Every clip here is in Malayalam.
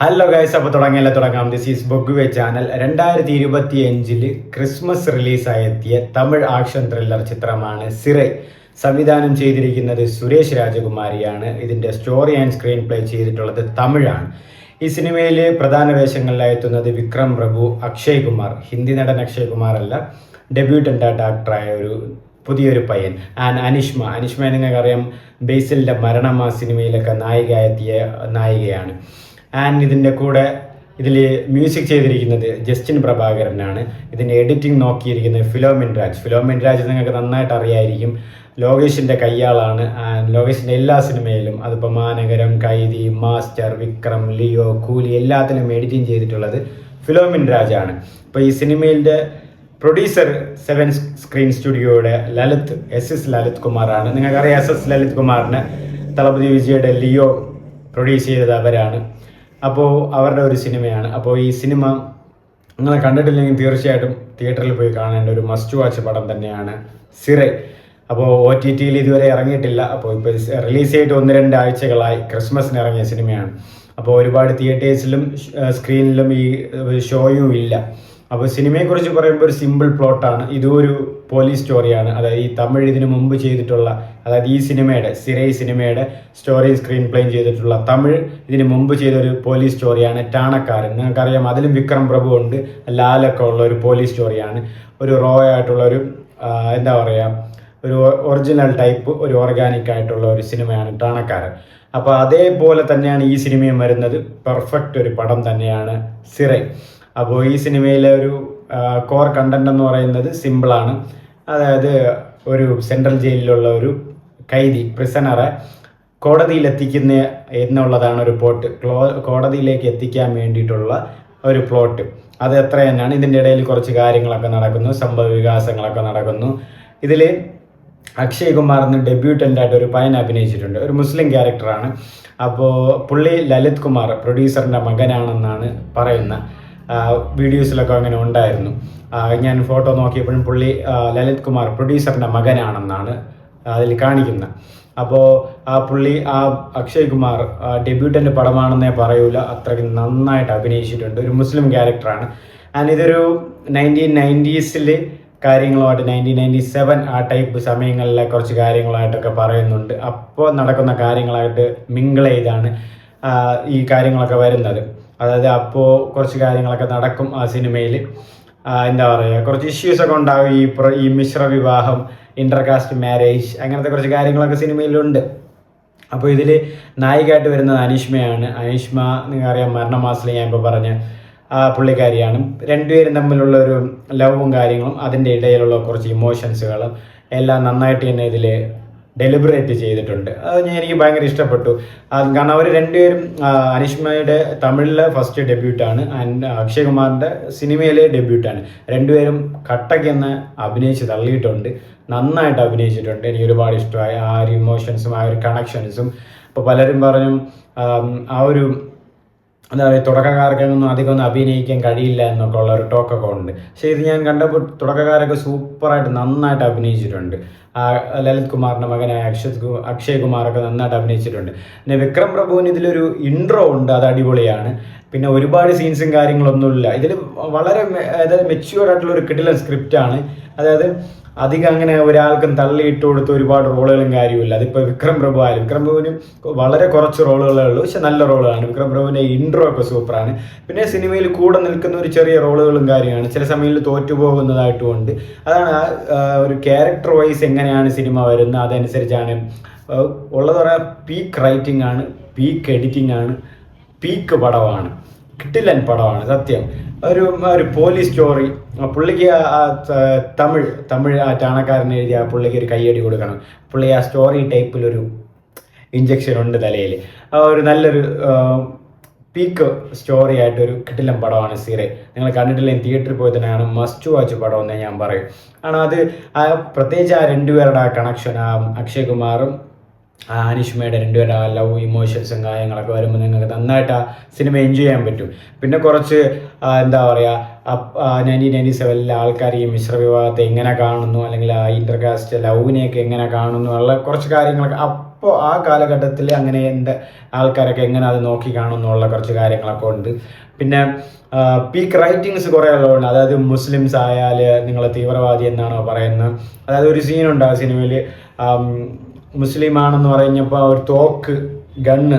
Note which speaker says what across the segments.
Speaker 1: ഹലോ ഗൈസ്, അപ്പോൾ തുടങ്ങാം. This is Bogway channel. 2025 Christmas റിലീസായെത്തിയ തമിഴ് ആക്ഷൻ ത്രില്ലർ ചിത്രമാണ് സിറൈ. സംവിധാനം ചെയ്തിരിക്കുന്നത് സുരേഷ് രാജകുമാരിയാണ്. ഇതിൻ്റെ സ്റ്റോറി ആൻഡ് സ്ക്രീൻ പ്ലേ ചെയ്തിട്ടുള്ളത് തമിഴാണ്. ഈ സിനിമയിൽ പ്രധാന വേഷങ്ങളിലായി എത്തുന്നത് വിക്രം പ്രഭു, അക്ഷയ് കുമാർ, ഹിന്ദി നടൻ അക്ഷയ് കുമാർ അല്ല, ഡെബ്യൂട്ടൻ്റ് ആക്ടറായ ഒരു പുതിയൊരു പയ്യൻ, അനിഷ്മ നിങ്ങൾക്കറിയാം, ബേസിലിൻ്റെ മരണമാ സിനിമയിലൊക്കെ നായികയെത്തിയ നായികയാണ്. ആൻഡ് ഇതിൻ്റെ കൂടെ ഇതിൽ മ്യൂസിക് ചെയ്തിരിക്കുന്നത് ജസ്റ്റിൻ പ്രഭാകരനാണ്. ഇതിൻ്റെ എഡിറ്റിംഗ് നോക്കിയിരിക്കുന്നത് ഫിലോമിൻ രാജ് നിങ്ങൾക്ക് നന്നായിട്ട് അറിയായിരിക്കും. ലോകേഷിൻ്റെ കയ്യാളാണ്. ലോകേഷിൻ്റെ എല്ലാ സിനിമയിലും, അതിപ്പോൾ മാനഗരം, കൈദി, മാസ്റ്റർ, വിക്രം, ലിയോ, കൂലി എല്ലാത്തിലും എഡിറ്റിംഗ് ചെയ്തിട്ടുള്ളത് ഫിലോമിൻ രാജാണ്. ഇപ്പോൾ ഈ സിനിമയിലെ പ്രൊഡ്യൂസർ 7 സ്ക്രീൻ സ്റ്റുഡിയോയുടെ എസ് ലളിത് കുമാറാണ്. നിങ്ങൾക്കറിയാം, എസ് ലളിത് കുമാറിന് തളപതി വിജയുടെ ലിയോ പ്രൊഡ്യൂസ് ചെയ്തത് അവരാണ്. അപ്പോൾ അവരുടെ ഒരു സിനിമയാണ്. അപ്പോൾ ഈ സിനിമ നിങ്ങളെ കണ്ടിട്ടില്ലെങ്കിൽ തീർച്ചയായിട്ടും തിയേറ്ററിൽ പോയി കാണേണ്ട ഒരു മസ്റ്റ് വാച്ച് പടം തന്നെയാണ് സിറൈ. അപ്പോൾ OTT ഇതുവരെ ഇറങ്ങിയിട്ടില്ല. അപ്പോൾ ഇപ്പോൾ റിലീസ് ചെയ്തിട്ട് 1-2 ആഴ്ചകളായി. ക്രിസ്മസിന് ഇറങ്ങിയ സിനിമയാണ്. അപ്പോൾ ഒരുപാട് തിയേറ്റേഴ്സിലും സ്ക്രീനിലും ഈ ഷോയും ഇല്ല. അപ്പോൾ സിനിമയെക്കുറിച്ച് പറയുമ്പോൾ ഒരു സിമ്പിൾ പ്ലോട്ടാണ്. ഇതൊരു പോലീസ് സ്റ്റോറിയാണ്. അതായത് ഈ തമിഴ് ഇതിനു മുമ്പ് ചെയ്തിട്ടുള്ള, അതായത് ഈ സിനിമയുടെ സിറൈ സിനിമയുടെ സ്റ്റോറി സ്ക്രീൻ പ്ലേ ചെയ്തിട്ടുള്ള തമിഴ് ഇതിനു മുമ്പ് ചെയ്തൊരു പോലീസ് സ്റ്റോറിയാണ് ടാണക്കാരൻ. നിങ്ങൾക്കറിയാം, അതിലും വിക്രം പ്രഭു ഉണ്ട്, ലാലൊക്കെ ഉള്ള ഒരു പോലീസ് സ്റ്റോറിയാണ്. ഒരു റോ ആയിട്ടുള്ള ഒരു എന്താ പറയുക, ഒരു ഒറിജിനൽ ടൈപ്പ്, ഒരു ഓർഗാനിക് ആയിട്ടുള്ള ഒരു സിനിമയാണ് ടാണക്കാരൻ. അപ്പോൾ അതേപോലെ തന്നെയാണ് ഈ സിനിമയും വരുന്നത്. പെർഫെക്റ്റ് ഒരു പടം തന്നെയാണ് സിറൈ. അപ്പോൾ ഈ സിനിമയിലെ ഒരു കോർ കണ്ടന്റ് എന്ന് പറയുന്നത് സിമ്പിളാണ്. അതായത് ഒരു സെൻട്രൽ ജയിലിലുള്ള ഒരു കൈദി, പ്രിസണറെ കോടതിയിൽ എത്തിക്കുന്ന എന്നുള്ളതാണ് ഒരു പ്ലോട്ട്. കോടതിയിലേക്ക് എത്തിക്കാൻ വേണ്ടിയിട്ടുള്ള ഒരു പ്ലോട്ട്. അത് എത്ര തന്നെയാണ്. ഇതിൻ്റെ ഇടയിൽ കുറച്ച് കാര്യങ്ങളൊക്കെ നടക്കുന്നു, സംഭവ വികാസങ്ങളൊക്കെ നടക്കുന്നു. ഇതിൽ അക്ഷയ് കുമാർ എന്ന് ഡെബ്യൂട്ടൻ്റായിട്ട് ഒരു പയ്യൻ അഭിനയിച്ചിട്ടുണ്ട്. ഒരു മുസ്ലിം ക്യാരക്ടറാണ്. അപ്പോൾ പുള്ളി ലളിത് കുമാർ പ്രൊഡ്യൂസറിൻ്റെ മകനാണെന്നാണ് പറയുന്ന വീഡിയോസിലൊക്കെ അങ്ങനെ ഉണ്ടായിരുന്നു. ഞാൻ ഫോട്ടോ നോക്കിയപ്പോഴും പുള്ളി ലളിത് കുമാർ പ്രൊഡ്യൂസറിൻ്റെ മകനാണെന്നാണ് അതിൽ കാണിക്കുന്നത്. അപ്പോൾ പുള്ളി അക്ഷയ് കുമാർ ഡെബ്യൂട്ടൻ്റ് പടമാണെന്നേ പറയൂല, അത്രയ്ക്ക് നന്നായിട്ട് അഭിനയിച്ചിട്ടുണ്ട്. ഒരു മുസ്ലിം ക്യാരക്ടറാണ്. ആൻഡ് ഇതൊരു 1990s കാര്യങ്ങളുമായിട്ട്, 1997 ആ ടൈപ്പ് സമയങ്ങളിലെ കുറച്ച് കാര്യങ്ങളായിട്ടൊക്കെ പറയുന്നുണ്ട്. അപ്പോൾ നടക്കുന്ന കാര്യങ്ങളായിട്ട് മിങ്കിൾ ചെയ്താണ് ഈ കാര്യങ്ങളൊക്കെ വരുന്നത്. അതായത് അപ്പോൾ കുറച്ച് കാര്യങ്ങളൊക്കെ നടക്കും ആ സിനിമയിൽ. എന്താ പറയുക, കുറച്ച് ഇഷ്യൂസൊക്കെ ഉണ്ടാകും. ഈ മിശ്ര വിവാഹം, ഇൻ്റർകാസ്റ്റ് മാരേജ്, അങ്ങനത്തെ കുറച്ച് കാര്യങ്ങളൊക്കെ സിനിമയിലുണ്ട്. അപ്പോൾ ഇതിൽ നായികയായിട്ട് വരുന്നത് അനിഷ്മയാണ്. അനിഷ്മ നിങ്ങൾക്കറിയാം, മരണമാസത്തിൽ ഞാൻ ഇപ്പോൾ പറഞ്ഞ പുള്ളിക്കാരിയാണ്. രണ്ടുപേരും തമ്മിലുള്ള ഒരു ലവും കാര്യങ്ങളും അതിൻ്റെ ഇടയിലുള്ള കുറച്ച് ഇമോഷൻസുകളും എല്ലാം നന്നായിട്ട് തന്നെ ഇതിൽ ഡെലിബറേറ്റ് ചെയ്തിട്ടുണ്ട്. അത് എനിക്ക് ഭയങ്കര ഇഷ്ടപ്പെട്ടു. കാരണം അവർ രണ്ടുപേരും, അനിഷ്മയുടെ തമിഴിലെ ഫസ്റ്റ് ഡെബ്യൂട്ടാണ്, ആൻഡ് അക്ഷയ് കുമാറിൻ്റെ സിനിമയിലെ ഡെബ്യൂട്ടാണ്. രണ്ടുപേരും കട്ടയ്ക്കെന്ന് അഭിനയിച്ച് തള്ളിയിട്ടുണ്ട്, നന്നായിട്ട് അഭിനയിച്ചിട്ടുണ്ട്. എനിക്ക് ഒരുപാട് ഇഷ്ടമായി ആ ഒരു ഇമോഷൻസും ആ ഒരു കണക്ഷൻസും. ഇപ്പോൾ പലരും പറഞ്ഞു ആ ഒരു എന്താ പറയുക, തുടക്കക്കാർക്കൊന്നും അധികമൊന്നും അഭിനയിക്കാൻ കഴിയില്ല എന്നൊക്കെ ഉള്ള ഒരു ടോക്കൊക്കെ ഉണ്ട്. പക്ഷേ ഇത് ഞാൻ കണ്ടപ്പോൾ തുടക്കക്കാരൊക്കെ സൂപ്പറായിട്ട് നന്നായിട്ട് അഭിനയിച്ചിട്ടുണ്ട്. ലളിത് കുമാറിൻ്റെ മകനായ അക്ഷയ് കുമാറൊക്കെ നന്നായിട്ട് അഭിനയിച്ചിട്ടുണ്ട്. പിന്നെ വിക്രം പ്രഭുവിന് ഇതിലൊരു ഇൻട്രോ ഉണ്ട്, അത് അടിപൊളിയാണ്. പിന്നെ ഒരുപാട് സീൻസും കാര്യങ്ങളൊന്നുമില്ല ഇതിൽ. വളരെ അതായത് മെച്യൂർ ആയിട്ടുള്ള ഒരു കിടിലൻ സ്ക്രിപ്റ്റാണ്. അതായത് അധികം അങ്ങനെ ഒരാൾക്കും തള്ളിയിട്ട് കൊടുത്ത് ഒരുപാട് റോളുകളും കാര്യമില്ല. അതിപ്പോൾ വിക്രം പ്രഭുവിന് വളരെ കുറച്ച് റോളുകളേ ഉള്ളൂ, പക്ഷെ നല്ല റോളാണ്. വിക്രം പ്രഭുവിൻ്റെ ഇൻട്രോ ഒക്കെ സൂപ്പറാണ്. പിന്നെ സിനിമയിൽ കൂടെ നിൽക്കുന്ന ഒരു ചെറിയ റോളുകളും കാര്യമാണ്. ചില സമയങ്ങളിൽ തോറ്റുപോകുന്നതായിട്ടുമുണ്ട്. അതാണ് ഒരു ക്യാരക്ടർ വൈസ് എങ്ങനെയാണ് സിനിമ വരുന്നത്, അതനുസരിച്ചാണ് ഉള്ളത്. പറയാൻ പീക്ക് റൈറ്റിംഗ് ആണ്, പീക്ക് എഡിറ്റിംഗ് ആണ്, പീക്ക് പടമാണ്, കിട്ടില്ലൻ പടമാണ് സത്യം. ഒരു പോലീസ് സ്റ്റോറി. പുള്ളിക്ക് തമിഴ് ആ ടാണക്കാരൻ എഴുതിയ പുള്ളിക്ക് ഒരു കയ്യടി കൊടുക്കണം. പുള്ളി ആ സ്റ്റോറി ടൈപ്പിലൊരു ഇഞ്ചക്ഷൻ ഉണ്ട് തലയിൽ. ഒരു നല്ലൊരു പീക്ക് സ്റ്റോറി ആയിട്ടൊരു കിട്ടില്ലൻ പടമാണ് സിറൈ. നിങ്ങൾ കണ്ടിട്ടില്ലെങ്കിൽ തിയേറ്ററിൽ പോയി തന്നെയാണ് മസ്റ്റ് വാച്ച് പടം എന്നേ ഞാൻ പറയും. കാരണം അത് പ്രത്യേകിച്ച് ആ രണ്ടുപേരുടെ ആ കണക്ഷൻ, അക്ഷയ് കുമാറും അനിഷ്മയുടെ രണ്ടുപേരുടെ ആ ലവ് ഇമോഷൻസും കാര്യങ്ങളൊക്കെ വരുമ്പോൾ നിങ്ങൾക്ക് നന്നായിട്ട് ആ സിനിമ എൻജോയ് ചെയ്യാൻ പറ്റും. പിന്നെ കുറച്ച് എന്താ പറയുക, 1997 ആൾക്കാർ ഈ മിശ്ര വിവാഹത്തെ എങ്ങനെ കാണുന്നു, അല്ലെങ്കിൽ ആ ഇൻ്റർകാസ്റ്റ് ലവിനെയൊക്കെ എങ്ങനെ കാണുന്നു ഉള്ള കുറച്ച് കാര്യങ്ങളൊക്കെ അപ്പോൾ ആ കാലഘട്ടത്തിൽ അങ്ങനെ എൻ്റെ ആൾക്കാരൊക്കെ എങ്ങനെ അത് നോക്കി കാണുന്നുള്ള കുറച്ച് കാര്യങ്ങളൊക്കെ ഉണ്ട്. പിന്നെ പീക്ക് റൈറ്റിങ്സ് കുറേ ഉള്ളതുകൊണ്ട്, അതായത് മുസ്ലിംസ് ആയാൽ നിങ്ങൾ തീവ്രവാദി എന്നാണോ പറയുന്നത്. അതായത് ഒരു സീനുണ്ട് ആ സിനിമയിൽ, മുസ്ലിം ആണെന്ന് പറഞ്ഞപ്പോൾ ഒരു തോക്ക് ഗണ്ണ്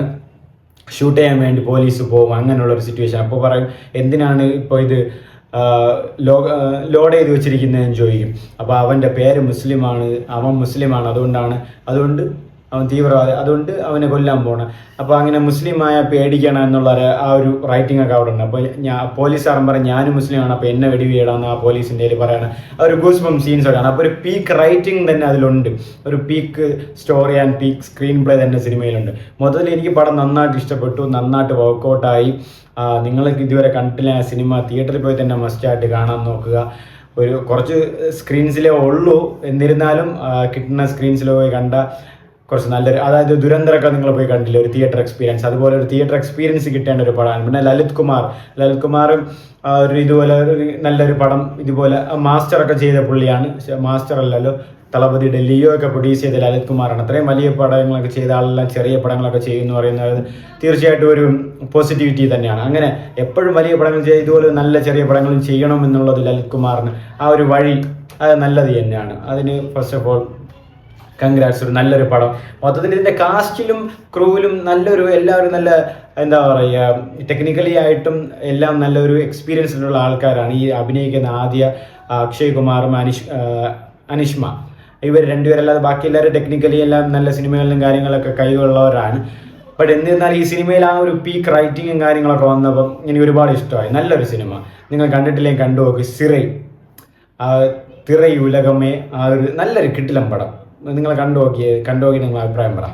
Speaker 1: ഷൂട്ട് ചെയ്യാൻ വേണ്ടി പോലീസ് പോകും, അങ്ങനെയുള്ളൊരു സിറ്റുവേഷൻ. അപ്പോൾ പറയും എന്തിനാണ് ഇപ്പോൾ ഇത് ലോഡ് ചെയ്ത് വെച്ചിരിക്കുന്നതെന്ന് ചോദിക്കും. അപ്പോൾ അവൻ്റെ പേര് മുസ്ലിമാണ്, അവൻ മുസ്ലിമാണ്, അതുകൊണ്ട് അവൻ തീവ്രവാദി, അതുകൊണ്ട് അവനെ കൊല്ലാൻ പോകണം. അപ്പോൾ അങ്ങനെ മുസ്ലിമായ പേടിക്കണം എന്നുള്ള ആ ഒരു റൈറ്റിംഗ് ഒക്കെ അവിടെ ഉണ്ട്. അപ്പോൾ പോലീസുകാരൻ പറയും ഞാനും മുസ്ലിമാണ്, അപ്പോൾ എന്നെ വെടിവീടാന്ന് ആ പോലീസിൻ്റെ പറയണം. ആ ഒരു ഗൂസ്ബം സീൻസ് ഒക്കെയാണ്. അപ്പോൾ ഒരു പീക്ക് റൈറ്റിംഗ് തന്നെ അതിലുണ്ട്, ഒരു peak story and peak screen play തന്നെ സിനിമയിലുണ്ട്. മൊത്തത്തിൽ എനിക്ക് പടം നന്നായിട്ട് ഇഷ്ടപ്പെട്ടു, നന്നായിട്ട് വർക്കൗട്ടായി. നിങ്ങൾക്ക് ഇതുവരെ കണ്ടിട്ടില്ല സിനിമ തിയേറ്ററിൽ പോയി തന്നെ മസ്റ്റായിട്ട് കാണാൻ നോക്കുക. ഒരു കുറച്ച് സ്ക്രീൻസിലേ ഉള്ളൂ, എന്നിരുന്നാലും കിട്ടുന്ന സ്ക്രീൻസിൽ പോയി കണ്ട കുറച്ച് നല്ലൊരു, അതായത് ദുരന്തരൊക്കെ നിങ്ങൾ പോയി കണ്ടില്ല, ഒരു തിയേറ്റർ എക്സ്പീരിയൻസ്, അതുപോലെ ഒരു തിയേറ്റർ എക്സ്പീരിയൻസ് കിട്ടേണ്ട ഒരു പടമാണ്. പിന്നെ ലലിത് കുമാറും ഒരു ഇതുപോലെ ഒരു നല്ലൊരു പടം ഇതുപോലെ മാസ്റ്ററൊക്കെ ചെയ്ത പുള്ളിയാണ്. മാസ്റ്റർ അല്ലല്ലോ, തളപതിയുടെ ലിയോ ഒക്കെ പ്രൊഡ്യൂസ് ചെയ്ത ലലിത് കുമാറാണ്. അത്രയും വലിയ പടങ്ങളൊക്കെ ചെയ്ത ആളെല്ലാം ചെറിയ പടങ്ങളൊക്കെ ചെയ്യുമെന്ന് പറയുന്നത് തീർച്ചയായിട്ടും ഒരു പോസിറ്റിവിറ്റി തന്നെയാണ്. അങ്ങനെ എപ്പോഴും വലിയ പടങ്ങൾ ചെയ്ത് ഇതുപോലെ നല്ല ചെറിയ പടങ്ങളും ചെയ്യണം എന്നുള്ളത് ലലിത് കുമാറിന് ആ ഒരു വഴി അത് നല്ലത് തന്നെയാണ്. അതിന് ഫസ്റ്റ് ഓഫ് ഓൾ കൺഗ്രാറ്റ്സ്, ഒരു നല്ലൊരു പടം. മൊത്തത്തിൽ ഇതിൻ്റെ കാസ്റ്റിലും ക്രൂവിലും എല്ലാവരും നല്ല എന്താ പറയുക, ടെക്നിക്കലി ആയിട്ടും എല്ലാം നല്ലൊരു എക്സ്പീരിയൻസിലുള്ള ആൾക്കാരാണ്. ഈ അഭിനയിക്കുന്ന ആദ്യ, അക്ഷയ് കുമാറും അനിഷ്മ, ഇവർ രണ്ടുപേരല്ലാതെ ബാക്കി എല്ലാവരും ടെക്നിക്കലി എല്ലാം നല്ല സിനിമകളിലും കാര്യങ്ങളൊക്കെ കഴിവുള്ളവരാണ്. ബട്ട് എന്നിരുന്നാലും ഈ സിനിമയിൽ ആ ഒരു പീക്ക് റൈറ്റിങ്ങും കാര്യങ്ങളൊക്കെ വന്നപ്പം എനിക്ക് ഒരുപാട് ഇഷ്ടമായി. നല്ലൊരു സിനിമ, നിങ്ങൾ കണ്ടിട്ടില്ലെങ്കിൽ കണ്ടു നോക്ക്. തിറൈ ഉലകമേ, ആ ഒരു നല്ലൊരു കിടിലൻ പടം. നിങ്ങൾ കണ്ടു നോക്കി നിങ്ങൾ അഭിപ്രായം പറ.